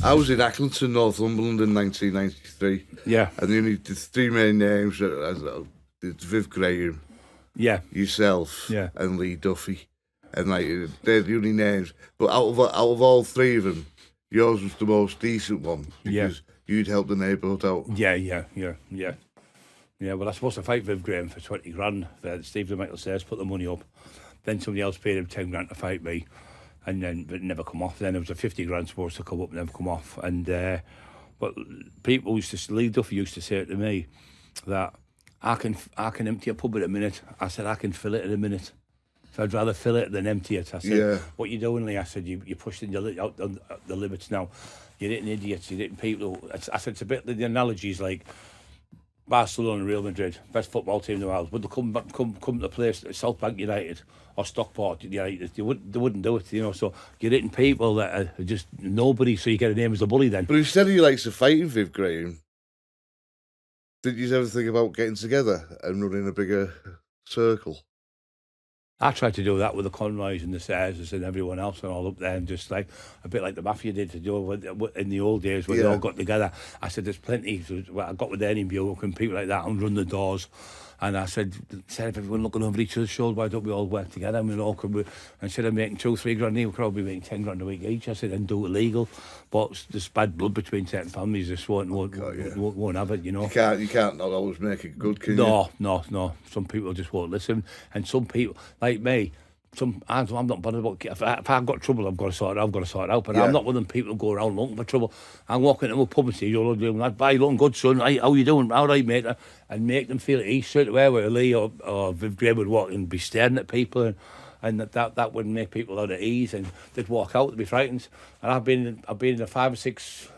I was in Accrington, Northumberland in 1993. Yeah. And the only the three main names it's Viv Graham, yourself, and Lee Duffy. And like they're the only names. But out of all three of them, yours was the most decent one because you'd help the neighbourhood out. Yeah, well, I was supposed to fight Viv Graham for 20 grand. Steve and Michael Sayers put the money up. Then somebody else paid him 10 grand to fight me. And then, but it never come off. Then there was a 50 grand supposed to come up and never come off. And, but people Lee Duffy used to say to me that I can empty a pub in a minute. I said, I can fill it in a minute. So I'd rather fill it than empty it. I said, what you doing, Lee? I said, you're pushing the limits now. You're hitting idiots, you're hitting people. I said, it's a bit, the analogy's like Barcelona and Real Madrid, best football team in the world. Would they come to play South Bank United or Stockport United? They wouldn't do it, you know. So you're hitting people that are just nobody, so you get a name as a bully then. But instead he likes to fight in Viv Graham, did you ever think about getting together and running a bigger circle? I tried to do that with the Conroys and the Sayers and everyone else and all up there, and just like a bit like the Mafia did to do in the old days when they all got together. I said, there's plenty. I got with Ernie Buick and people like that and run the doors. And I said, instead of everyone looking over each other's shoulder, why don't we all work together and we all come? Instead of making 2-3 grand, we could all be making 10 grand a week each. I said, and do it legal. But there's bad blood between certain families. Just won't have it, you know. You can't not always make it good, can you? No. Some people just won't listen. And some people, like me, I'm not bothered about if I've got trouble, I've got to sort it out. But I'm not one of them people who go around looking for trouble. I'm walking into a pub and say, you're doing that. Bye, looking good, son. How you doing? All right, mate. And make them feel at ease straight away where Lee or Viv Graham would walk and be staring at people, and that would make people out at ease, and they'd walk out, they'd be frightened. And I've been in 5 or 6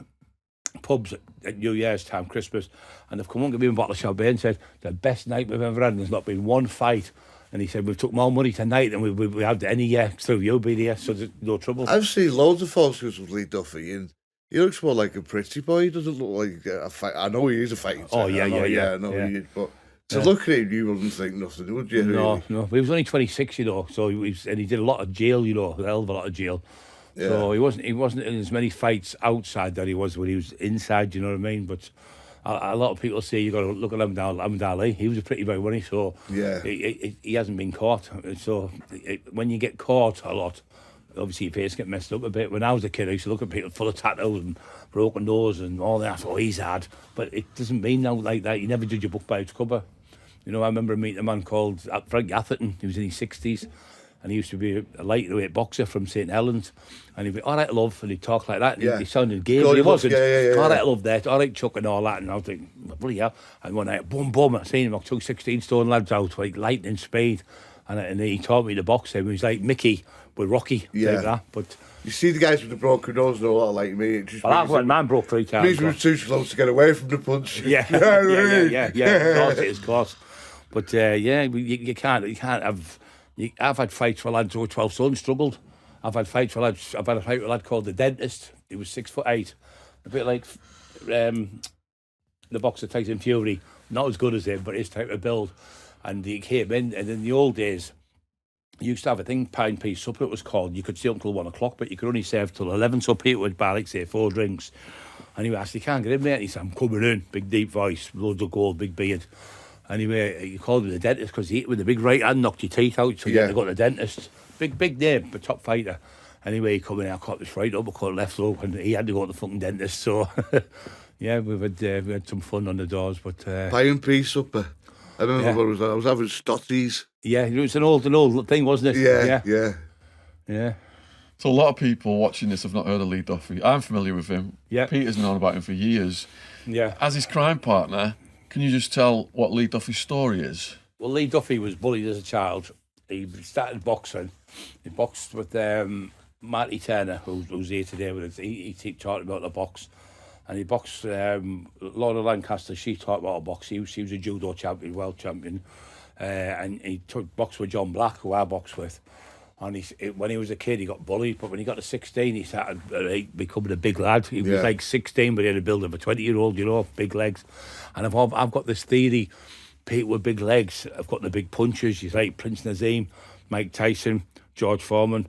pubs at New Year's time, Christmas, and they've come on, give me a bottle of champagne and said, the best night we've ever had, and there's not been one fight. And he said, we've took more money tonight than we had any year through you being here, so there's no trouble. I've seen loads of photos with Lee Duffy, and he looks more like a pretty boy. He doesn't look like a fight. I know he is a fighter. Oh, yeah. I know he is, but to look at him, you wouldn't think nothing, would you? No. But he was only 26, you know, so he did a lot of jail, you know, a hell of a lot of jail. Yeah. So he wasn't in as many fights outside that he was when he was inside, you know what I mean? But a lot of people say you got to look at Muhammad Ali. He was a pretty boy, wasn't he? So he hasn't been caught. So when you get caught a lot, obviously your face get messed up a bit. When I was a kid, I used to look at people full of tattoos and broken nose and all that. Oh, he's hard. But it doesn't mean now like that. You never judge a book by its cover. You know, I remember meeting a man called Frank Atherton. He was in his 60s. And he used to be a lightweight boxer from St Helens. And he'd be, all right, love, and he'd talk like that. And he sounded gay, but he wasn't. All right, love, that. All right, Chuck, and all that. And I was thinking, bloody hell. And one night, boom, I seen him, like 2 16-stone lads out, like lightning speed. And he taught me to box him. He was like Mickey with Rocky, like that. But you see the guys with the broken nose and all that, like me. I've got man broke 3 times. These were too close to get away from the punch. Yeah. Of course. But you can't have. I've had fights where lads over 12 stone struggled. I've had fights where lads. I've had a fight with a lad called the Dentist. He was 6'8", a bit like the boxer Tyson Fury. Not as good as him, but his type of build. And he came in, and in the old days, you used to have a thing, pine piece supper it was called. You could stay until 1 o'clock, but you could only serve till 11. So people would buy, like, say, 4 drinks. Anyway, I said, you can't get in, mate. He said, I'm coming in. Big deep voice, loads of gold, big beard. Anyway, you called him the Dentist because he hit with the big right hand, knocked your teeth out, so you had to go to the dentist. Big name, but top fighter. Anyway, he come in, I caught this right up, I caught left hook, and he had to go to the fucking dentist. So, yeah, we had some fun on the doors. But pie and peas supper. I remember what it was. I was having stotties. Yeah, it was an old thing, wasn't it? Yeah. So a lot of people watching this have not heard of Lee Duffy. I'm familiar with him. Yeah. Peter's known about him for years. Yeah. As his crime partner, can you just tell what Lee Duffy's story is? Well, Lee Duffy was bullied as a child. He started boxing. He boxed with Marty Turner, who's here today with us. He taught him about the box. And he boxed Laura Lancaster. She taught him how to box. She was a judo champion, world champion. And he boxed with John Black, who I boxed with. And when he was a kid, he got bullied. But when he got to 16, he started becoming a big lad. He was like 16, but he had a build of a 20-year-old, you know, big legs. And I've got this theory, people with big legs have got the big punches. He's like Prince Nazim, Mike Tyson, George Foreman,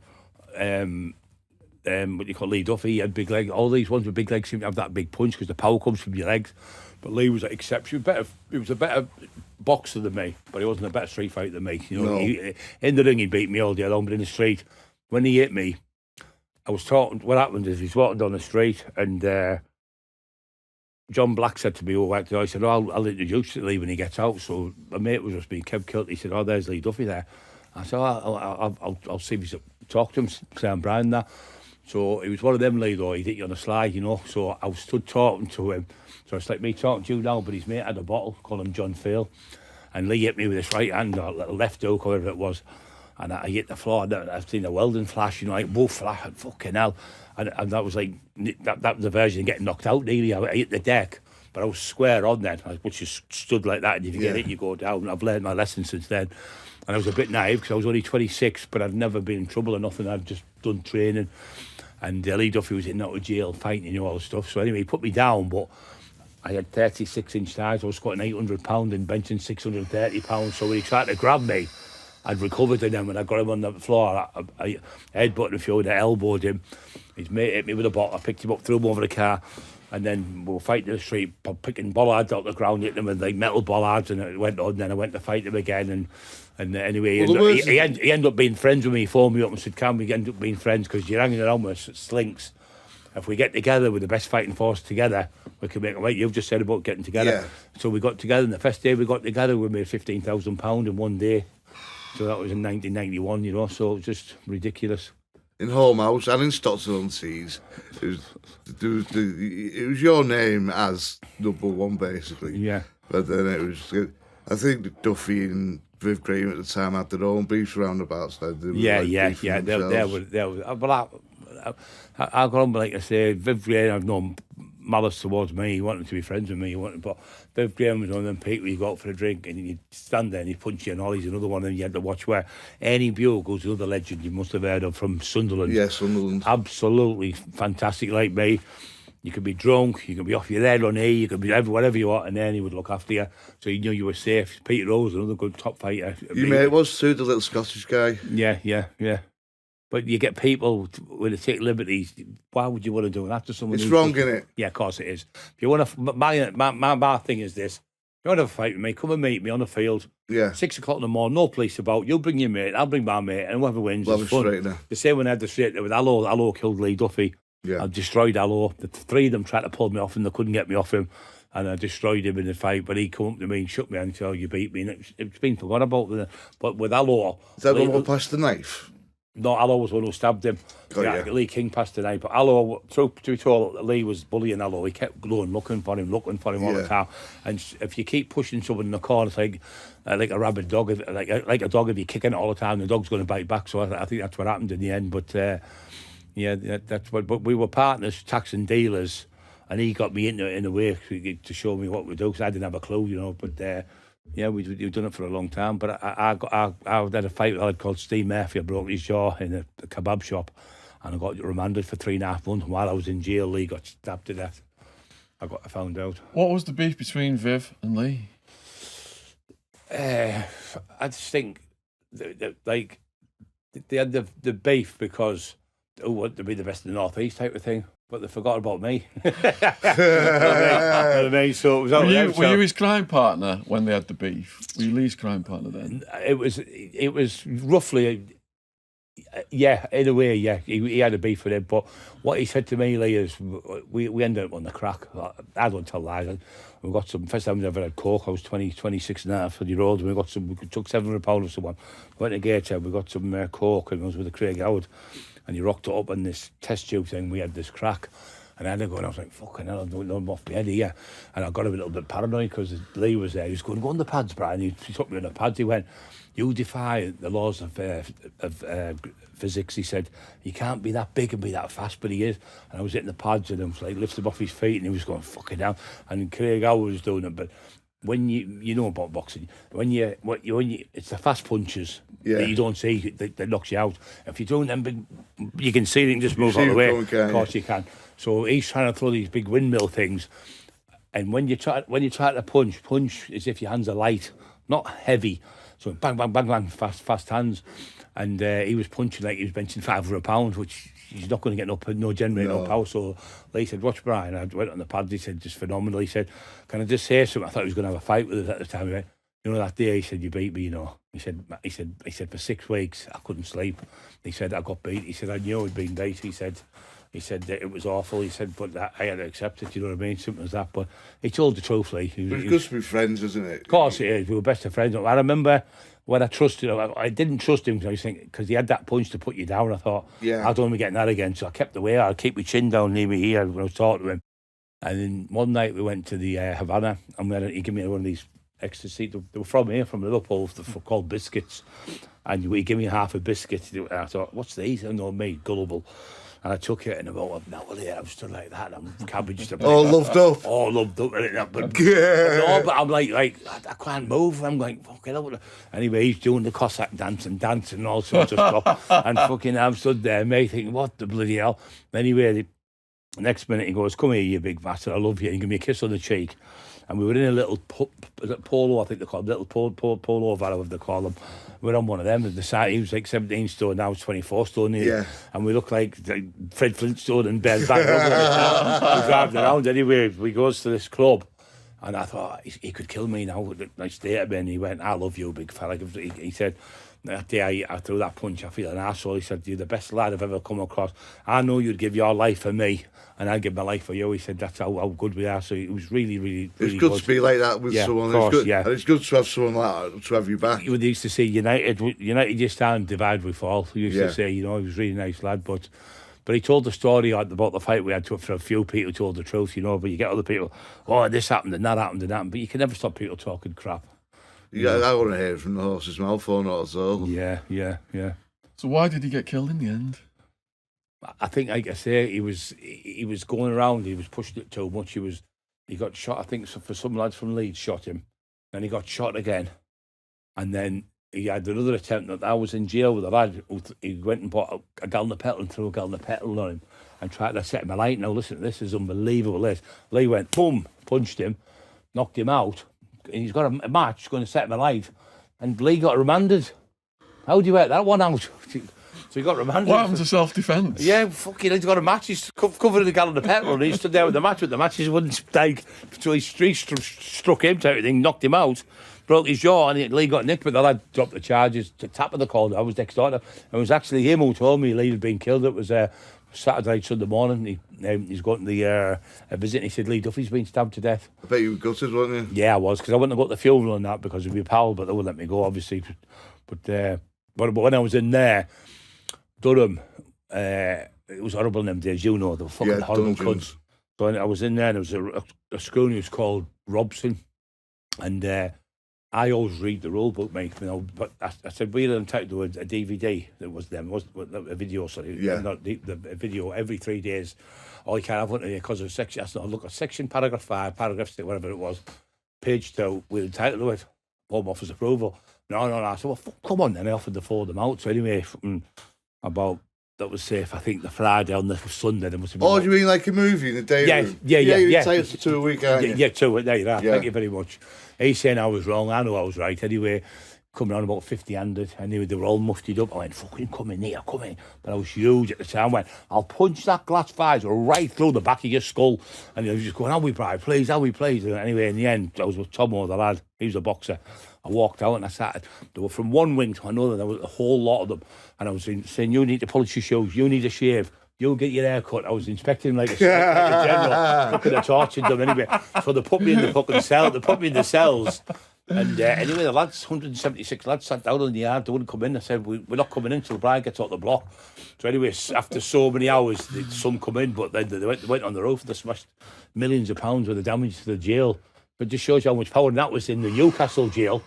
what you call Lee Duffy, he had big legs. All these ones with big legs seem to have that big punch because the power comes from your legs. But Lee was an exception. He was a better boxer than me, but he wasn't a better street fighter than me. You know, in the ring he beat me all day long, but in the street, when he hit me, I was talking. What happened is he's walking down the street, and John Black said to me, I said, I'll introduce you to Lee when he gets out. So my mate was just being Kev Kilt. He said, there's Lee Duffy there. I said, I'll see if he's talk to him, say I'm Brian that. So he was one of them, Lee, though. He hit you on the slide, you know. So I was stood talking to him. So it's like me talking to you now, but his mate had a bottle, called him John Phil. And Lee hit me with his right hand, or left hook, or whatever it was. And I hit the floor. I've seen a welding flash, you know, like, whoa, flash, fucking hell. And that was like, that was the version of getting knocked out, nearly. I hit the deck, but I was square on then, which is stood like that. And if you get hit, you go down. And I've learned my lesson since then. And I was a bit naive because I was only 26, but I'd never been in trouble or nothing. I'd just done training. And Lee Duffy was in and out of jail fighting, you know, all the stuff. So anyway, he put me down, but I had 36-inch thighs. I was squatting 800 pounds and benching 630 pounds. So when he tried to grab me, I'd recovered, and then when I got him on the floor, I headbutted a few and I elbowed him. His mate hit me with a bottle. I picked him up, threw him over the car, and then we were fighting in the street, picking bollards out the ground, hitting them with like metal bollards, and it went on. Then I went to fight him again, and anyway, he ended up being friends with me. He phoned me up and said, "Can we end up being friends? Because you're hanging around with slinks. If we get together with the best fighting force together, we can make a fight." You've just said about getting together. Yeah. So we got together, and the first day we got together, we made £15,000 in one day. So that was in 1991, you know, so it was just ridiculous. In Home House and in Stockton-on-Tees, it was your name as number one, basically. Yeah. But then it was, I think Duffy and Viv Graham at the time had their own beefs roundabouts. Yeah. But I got on, like I say, Viv Graham, I've known malice towards me. He wanted to be friends with me. But Viv Graham was one of them people where you go out for a drink and you'd stand there and he'd punch you, and Ollie's another one, and you had to watch where Ernie Bugle's another legend you must have heard of from Sunderland. Yeah, Sunderland. Absolutely fantastic, like me. You could be drunk, you could be off your head on E, you could be whatever you want, and then he would look after you, so you knew you were safe. Peter Rose, another good top fighter. Your mate was too, the little Scottish guy. Yeah. But you get people when they take liberties. Why would you want to do that to someone? It's wrong, isn't it? Yeah, of course it is. If you want to, my thing is this: if you want to fight with me, come and meet me on the field. Yeah. 6 o'clock in the morning, no police about. You'll bring your mate, I'll bring my mate, and whoever wins, it's fun. The same when I had the straightener with Allo killed Lee Duffy. Yeah. I destroyed Allo. The three of them tried to pull me off, and they couldn't get me off him. And I destroyed him in the fight, but he come up to me and shook me and said, you beat me. And it's been forgotten about. But with Allo... Is that one who passed the knife? No, Allo was one who stabbed him. Lee King passed the knife. But Allo, to be told, Lee was bullying Allo. He kept going, looking for him all the time. And if you keep pushing someone in the corner, it's like a rabid dog. Like a dog, if you're kicking it all the time, the dog's going to bite back. So I think that's what happened in the end. But, that's what... But we were partners, tax and dealers, and he got me into it in a way to show me what we do, because I didn't have a clue, you know. But... we've done it for a long time. But I had a fight called Steve Mafia, broke his jaw in a kebab shop, and I got remanded for 3.5 months. While I was in jail, Lee got stabbed to death. I found out. What was the beef between Viv and Lee? I just think they had the beef because who wanted to be the best in the North East type of thing. But they forgot about me. So it was were you his crime partner when they had the beef? Were you Lee's crime partner then? It was roughly, in a way, yeah. He had a beef with him, but what he said to me, Lee, is we ended up on the crack. I don't tell lies. We got some, first time we ever had coke, I was 26 and a half years old, and we took £700 of someone. We went to Gateshead, we got some coke, and I was with Craig Howard. And he rocked it up on this test tube thing. We had this crack. And I had to go, and I was like, fucking hell, I'm doing off my head here. And I got a little bit paranoid because Lee was there. He was going, go on the pads, Brian. He took me on the pads. He went, you defy the laws of physics. He said, you can't be that big and be that fast, but he is. And I was hitting the pads, and I was like, lifted him off his feet, and he was going, fucking hell. And Craig Howard was doing it. But when you know about boxing, when you it's the fast punches that you don't see that knocks you out. If you're doing them big, you can see them just move out of the way. Of course you can. So he's trying to throw these big windmill things, and when you try to punch as if your hands are light, not heavy. So bang, bang, bang, bang, fast hands. And he was punching like he was benching £500, which he's not going to get no generator, no power. So Lee said, watch Brian. I went on the pads, he said, just phenomenal. He said, can I just say something? I thought he was going to have a fight with us at the time. He went, you know, that day, he said, you beat me, you know. He said, for 6 weeks, I couldn't sleep. He said, I got beat. He said, I knew I'd been beat. He said that it was awful. He said, but I had to accept it, you know what I mean? Something as that. But he told the truth, Lee. It's good to be friends, isn't it? Of course it is. We were best of friends. I remember when I trusted him, I didn't trust him because he had that punch to put you down. I thought, I don't want to be getting that again. So I kept away. I'd keep my chin down near my ear when I was talking to him. And then one night we went to the Havana, and he gave me one of these ecstasy. They were from here, from Liverpool, they're called biscuits. And he gave me half a biscuit. And I thought, what's these? I know me, gullible. And I took it, and about an hour later, I was still like that. I'm cabbaged. Loved up. Loved up. But I'm like, I can't move. I'm going, fucking hell. Anyway, he's doing the Cossack dance and all sorts of stuff. And fucking, I'm stood there, mate, thinking, what the bloody hell? Anyway, the next minute, he goes, come here, you big bastard, I love you. And he gave me a kiss on the cheek. And we were in a little polo, I think they call them, little polo valley, what they call them. We're on one of them. The side, he was like 17 stone, now he's 24 stone. And we look like Fred Flintstone and Ben back. We're driving around. Anyway, we goes to this club. And I thought, he could kill me now. Nice state of me. And he went, I love you, big fella. He said, that day I threw that punch, I feel an arsehole. He said, you're the best lad I've ever come across. I know you'd give your life for me, and I'd give my life for you. He said, that's how good we are. So it was really, really, really it's good to be like that with someone. Course, it's good, and it's good to have someone like that, to have you back. We used to say, United you stand, divide we fall. We used to say, you know, he was a really nice lad, but he told the story about the fight we had for a few people who told the truth, you know, but you get other people, this happened and that happened and that, but you can never stop people talking crap. I want to hear it from the horse's mouth or not at all. Yeah. So why did he get killed in the end? I think, like I say, he was going around. He was pushing it too much. He got shot. I think for some lads from Leeds shot him, then he got shot again, and then he had another attempt. That I was in jail with a lad. He went and bought a gallon of petrol and threw a gallon of petrol on him and tried to set him alight. Now listen, this is unbelievable. Lee went boom, punched him, knocked him out. And he's got a match going to set him alight, and Lee got remanded. How do you work that one out? So he got remanded. What happened to self-defence? Yeah, fucking, he's got a match. He's covered in a gallon of petrol, and he stood there with the match, but the matches wouldn't like. So he struck him to everything, knocked him out, broke his jaw, and Lee got nicked. But the lad dropped the charges. To tap of the call, I was next door. It was actually him who told me Lee had been killed. It was Saturday, Sunday morning. He's going to the visit. And he said, Lee Duffy's been stabbed to death. I bet you were gutted, weren't you? Yeah, I was, because I wouldn't have got the funeral and that because of my pal, but they wouldn't let me go, obviously. But when I was in there, Durham, it was horrible in them days, you know, they were fucking horrible cunts. So I was in there, and there was a school who was called Robson, and I always read the rule book, mate. You know, but I said, we're entitled to a DVD. That was them, a video. Sorry, not the video every 3 days. Oh, you can't have one because of section. I said, look at section, paragraph 5, paragraph 6, whatever it was, page 2. We're entitled to it. Home Office approval. No. I said, well, come on then. I offered to forward them out. So anyway, that was safe. I think the Friday on the Sunday there must have been. Oh, do you mean like a movie in the day? Yeah. You're entitled to 2 a week, aren't you? Yeah, 2. There you are. Thank you very much. He's saying I was wrong. I know I was right. Anyway, coming on about 50-handed. Anyway, they were all muftied up. I went, fucking come in here, come in. But I was huge at the time. I went, I'll punch that glass visor right through the back of your skull. And he was just going, how we please. And anyway, in the end, I was with Tomo, the lad. He was a boxer. I walked out and I started. They were from one wing to another. There was a whole lot of them. And I was saying, you need to polish your shoes. You need a shave. You'll get your hair cut. I was inspecting them like a general. I could have tortured them anyway. So they put me in the fucking cell. They put me in the cells. And anyway, the lads, 176 lads, sat down in the yard. They wouldn't come in. I said, we're not coming in until Brian gets out the block. So anyway, after so many hours, some come in. But then they went on the roof. They smashed millions of pounds worth of damage to the jail. But it just shows you how much power. And that was in the Newcastle jail.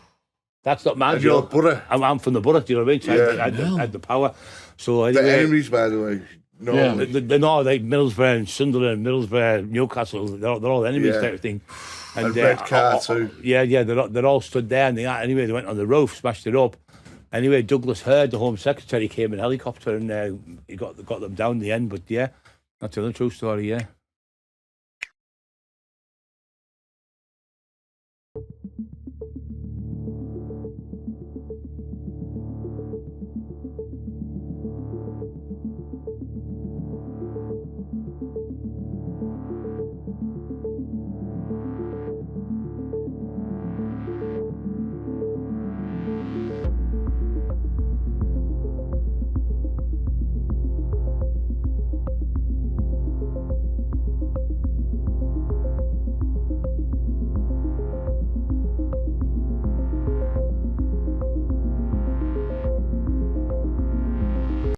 That's not my jail. I'm from the borough, do you know what I mean? So I had the power. So anyway, the enemies, by the way. No, they're not like Middlesbrough, Sunderland, Middlesbrough, Newcastle. They're all enemies type of thing. And Red Car too. Yeah, they're all stood there. And anyway, they went on the roof, smashed it up. Anyway, Douglas Hurd, the Home Secretary, came in a helicopter and he got them down in the end. But yeah, that's another true story. Yeah.